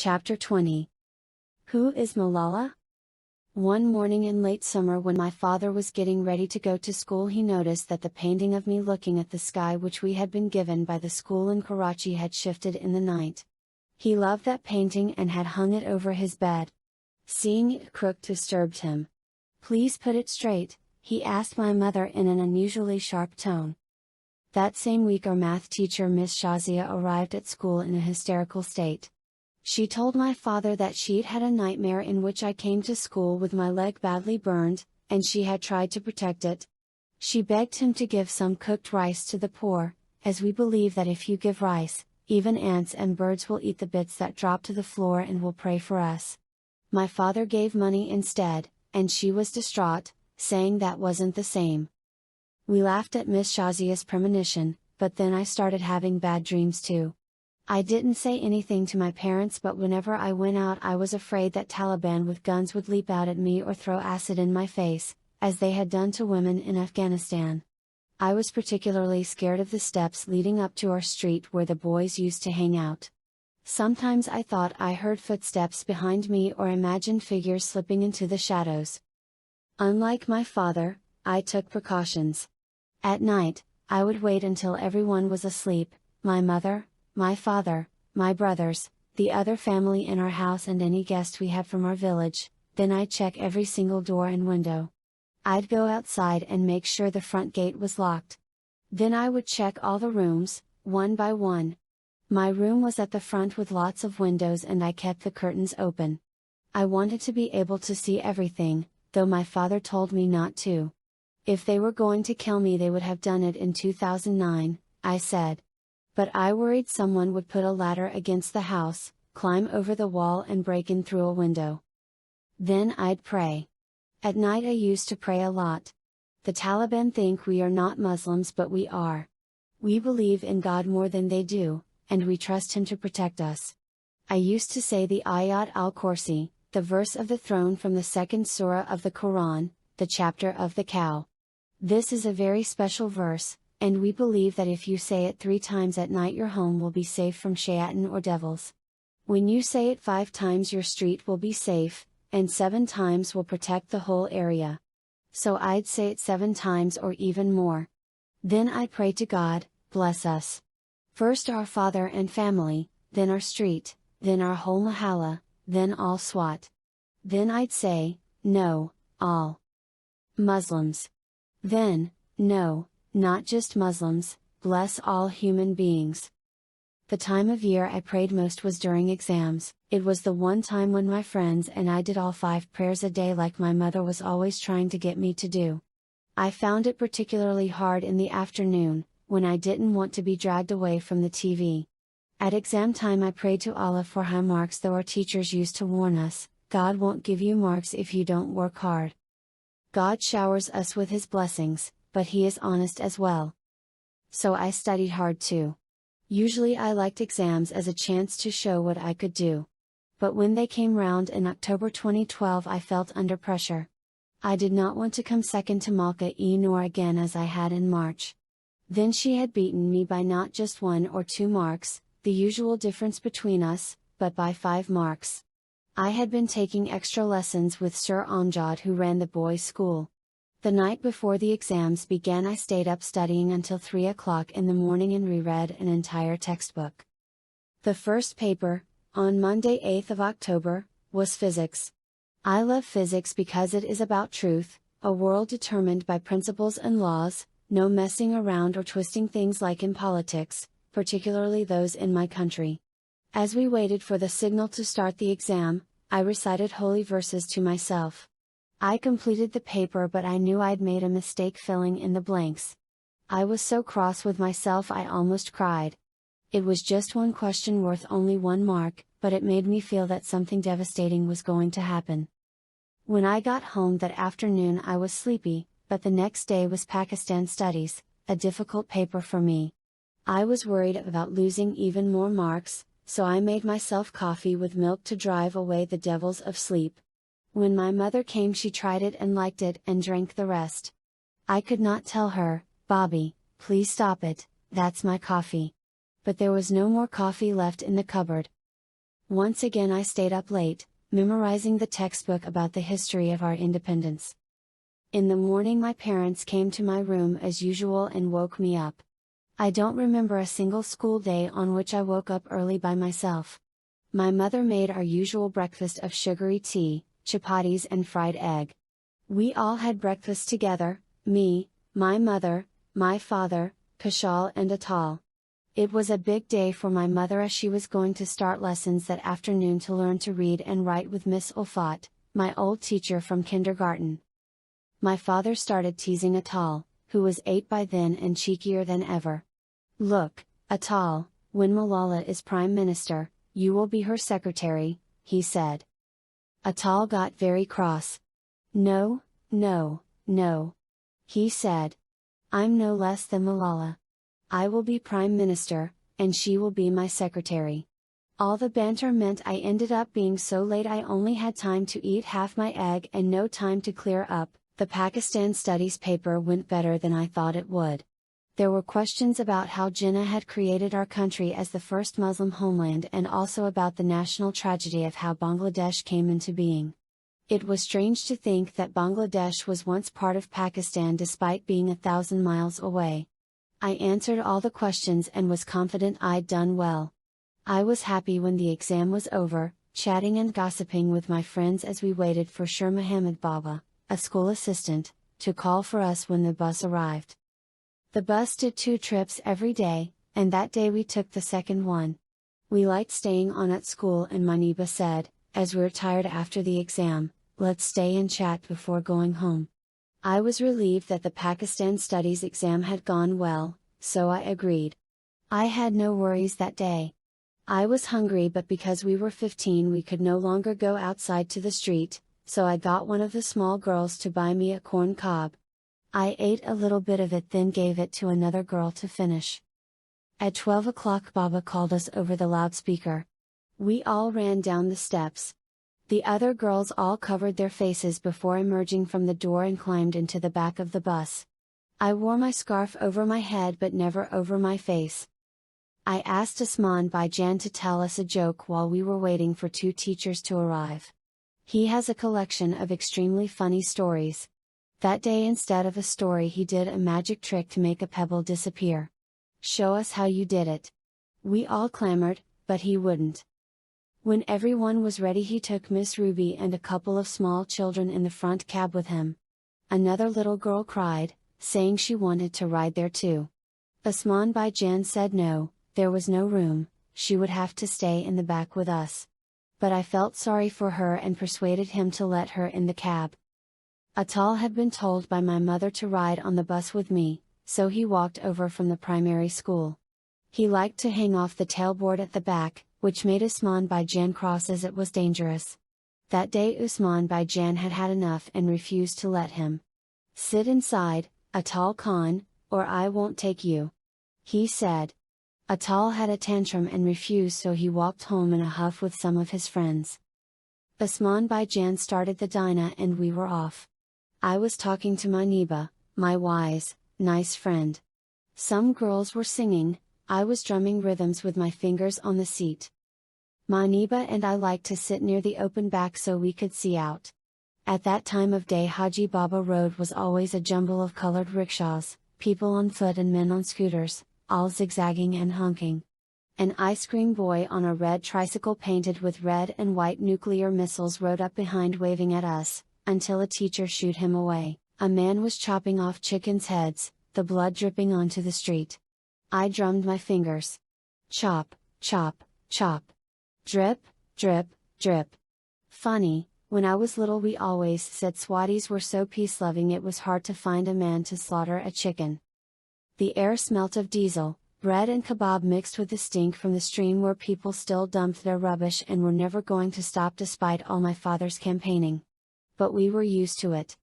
Chapter 20. Who is Malala? One morning in late summer when my father was getting ready to go to school, he noticed that the painting of me looking at the sky which we had been given by the school in Karachi had shifted in the night. He loved that painting and had hung it over his bed. Seeing it crooked disturbed him. "Please put it straight," he asked my mother in an unusually sharp tone. That same week our math teacher Miss Shazia arrived at school in a hysterical state. She told my father that she'd had a nightmare in which I came to school with my leg badly burned, and she had tried to protect it. She begged him to give some cooked rice to the poor, as we believe that if you give rice, even ants and birds will eat the bits that drop to the floor and will pray for us. My father gave money instead, and she was distraught, saying that wasn't the same. We laughed at Miss Shazia's premonition, but then I started having bad dreams too. I didn't say anything to my parents, but whenever I went out I was afraid that Taliban with guns would leap out at me or throw acid in my face, as they had done to women in Afghanistan. I was particularly scared of the steps leading up to our street where the boys used to hang out. Sometimes I thought I heard footsteps behind me or imagined figures slipping into the shadows. Unlike my father, I took precautions. At night, I would wait until everyone was asleep, my mother, my father, my brothers, the other family in our house and any guest we had from our village, then I'd check every single door and window. I'd go outside and make sure the front gate was locked. Then I would check all the rooms, one by one. My room was at the front with lots of windows and I kept the curtains open. I wanted to be able to see everything, though my father told me not to. If they were going to kill me they would have done it in 2009, I said. But I worried someone would put a ladder against the house, climb over the wall and break in through a window. Then I'd pray. At night I used to pray a lot. The Taliban think we are not Muslims, but we are. We believe in God more than they do, and we trust Him to protect us. I used to say the Ayat al-Kursi, the verse of the throne from the second surah of the Quran, the chapter of the cow. This is a very special verse, and we believe that if you say it 3 times at night your home will be safe from shaitan or devils. When you say it 5 times your street will be safe, and 7 times will protect the whole area. So I'd say it 7 times or even more. Then I'd pray to God, bless us. First our father and family, then our street, then our whole mahalla, then all Swat. Then I'd say, no, all Muslims. Then, no, not just Muslims, bless all human beings. The time of year I prayed most was during exams. It was the one time when my friends and I did all 5 prayers a day like my mother was always trying to get me to do. I found it particularly hard in the afternoon, when I didn't want to be dragged away from the TV. At exam time I prayed to Allah for high marks, though our teachers used to warn us, God won't give you marks if you don't work hard. God showers us with His blessings, but He is honest as well. So I studied hard too. Usually I liked exams as a chance to show what I could do. But when they came round in October 2012 I felt under pressure. I did not want to come second to Malka Noor again as I had in March. Then she had beaten me by not just 1 or 2 marks, the usual difference between us, but by 5 marks. I had been taking extra lessons with Sir Amjad, who ran the boys' school. The night before the exams began I stayed up studying until 3 o'clock in the morning and reread an entire textbook. The first paper, on Monday 8th of October, was physics. I love physics because it is about truth, a world determined by principles and laws, no messing around or twisting things like in politics, particularly those in my country. As we waited for the signal to start the exam, I recited holy verses to myself. I completed the paper, but I knew I'd made a mistake filling in the blanks. I was so cross with myself I almost cried. It was just one question worth only 1 mark, but it made me feel that something devastating was going to happen. When I got home that afternoon I was sleepy, but the next day was Pakistan Studies, a difficult paper for me. I was worried about losing even more marks, so I made myself coffee with milk to drive away the devils of sleep. When my mother came she tried it and liked it and drank the rest. I could not tell her, "Bobby, please stop it, that's my coffee." But there was no more coffee left in the cupboard. Once again I stayed up late, memorizing the textbook about the history of our independence. In the morning my parents came to my room as usual and woke me up. I don't remember a single school day on which I woke up early by myself. My mother made our usual breakfast of sugary tea, chapatis and fried egg. We all had breakfast together, me, my mother, my father, Kushal and Atal. It was a big day for my mother as she was going to start lessons that afternoon to learn to read and write with Miss Ulfat, my old teacher from kindergarten. My father started teasing Atal, who was 8 by then and cheekier than ever. "Look, Atal, when Malala is Prime Minister, you will be her secretary," he said. Atal got very cross. "No, no, no," he said. "I'm no less than Malala. I will be Prime Minister, and she will be my secretary." All the banter meant I ended up being so late I only had time to eat half my egg and no time to clear up. The Pakistan Studies paper went better than I thought it would. There were questions about how Jinnah had created our country as the first Muslim homeland and also about the national tragedy of how Bangladesh came into being. It was strange to think that Bangladesh was once part of Pakistan despite being 1,000 miles away. I answered all the questions and was confident I'd done well. I was happy when the exam was over, chatting and gossiping with my friends as we waited for Shir Muhammad Baba, a school assistant, to call for us when the bus arrived. The bus did 2 trips every day, and that day we took the second one. We liked staying on at school and Maniba said, as we're tired after the exam, "Let's stay and chat before going home." I was relieved that the Pakistan Studies exam had gone well, so I agreed. I had no worries that day. I was hungry, but because we were 15 we could no longer go outside to the street, so I got one of the small girls to buy me a corn cob. I ate a little bit of it, then gave it to another girl to finish. At 12 o'clock Baba called us over the loudspeaker. We all ran down the steps. The other girls all covered their faces before emerging from the door and climbed into the back of the bus. I wore my scarf over my head but never over my face. I asked Usman Baijan to tell us a joke while we were waiting for 2 teachers to arrive. He has a collection of extremely funny stories. That day instead of a story he did a magic trick to make a pebble disappear. "Show us how you did it." We all clamored, but he wouldn't. When everyone was ready he took Miss Ruby and a couple of small children in the front cab with him. Another little girl cried, saying she wanted to ride there too. Usman Baijan said no, there was no room, she would have to stay in the back with us. But I felt sorry for her and persuaded him to let her in the cab. Atal had been told by my mother to ride on the bus with me, so he walked over from the primary school. He liked to hang off the tailboard at the back, which made Usman Baijan cross as it was dangerous. That day Usman Baijan had had enough and refused to let him. "Sit inside, Atal Khan, or I won't take you," he said. Atal had a tantrum and refused, so he walked home in a huff with some of his friends. Usman Baijan started the dinah and we were off. I was talking to Maniba, my wise, nice friend. Some girls were singing, I was drumming rhythms with my fingers on the seat. Maniba and I liked to sit near the open back so we could see out. At that time of day Haji Baba Road was always a jumble of colored rickshaws, people on foot and men on scooters, all zigzagging and honking. An ice cream boy on a red tricycle painted with red and white nuclear missiles rode up behind waving at us, until a teacher shooed him away. A man was chopping off chickens' heads, the blood dripping onto the street. I drummed my fingers. Chop, chop, chop. Drip, drip, drip. Funny, when I was little we always said Swatis were so peace-loving it was hard to find a man to slaughter a chicken. The air smelt of diesel, bread and kebab mixed with the stink from the stream where people still dumped their rubbish and were never going to stop despite all my father's campaigning. But we were used to it.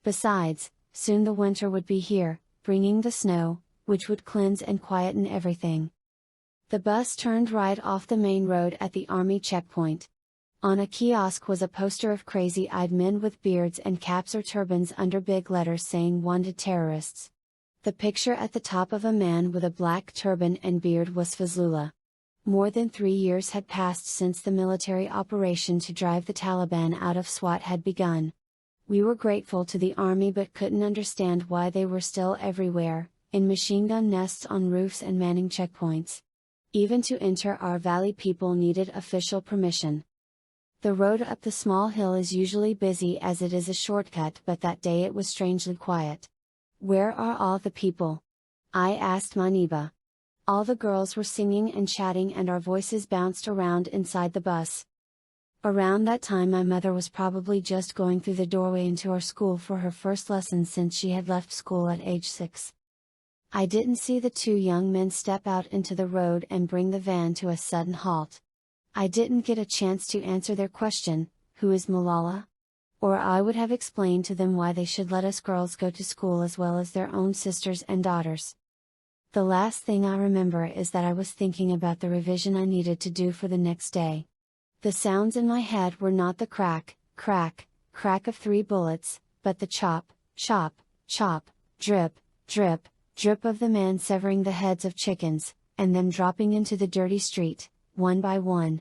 Besides, soon the winter would be here, bringing the snow, which would cleanse and quieten everything. The bus turned right off the main road at the army checkpoint. On a kiosk was a poster of crazy-eyed men with beards and caps or turbans under big letters saying "Wanted terrorists." The picture at the top of a man with a black turban and beard was Fazlullah. More than 3 years had passed since the military operation to drive the Taliban out of Swat had begun. We were grateful to the army but couldn't understand why they were still everywhere, in machine gun nests on roofs and manning checkpoints. Even to enter our valley people needed official permission. The road up the small hill is usually busy as it is a shortcut, but that day it was strangely quiet. "Where are all the people?" I asked Maniba. All the girls were singing and chatting and our voices bounced around inside the bus. Around that time my mother was probably just going through the doorway into our school for her first lesson since she had left school at age 6. I didn't see the two young men step out into the road and bring the van to a sudden halt. I didn't get a chance to answer their question, "Who is Malala?" Or I would have explained to them why they should let us girls go to school as well as their own sisters and daughters. The last thing I remember is that I was thinking about the revision I needed to do for the next day. The sounds in my head were not the crack, crack, crack of 3 bullets, but the chop, chop, chop, drip, drip, drip of the man severing the heads of chickens, and them dropping into the dirty street, one by one,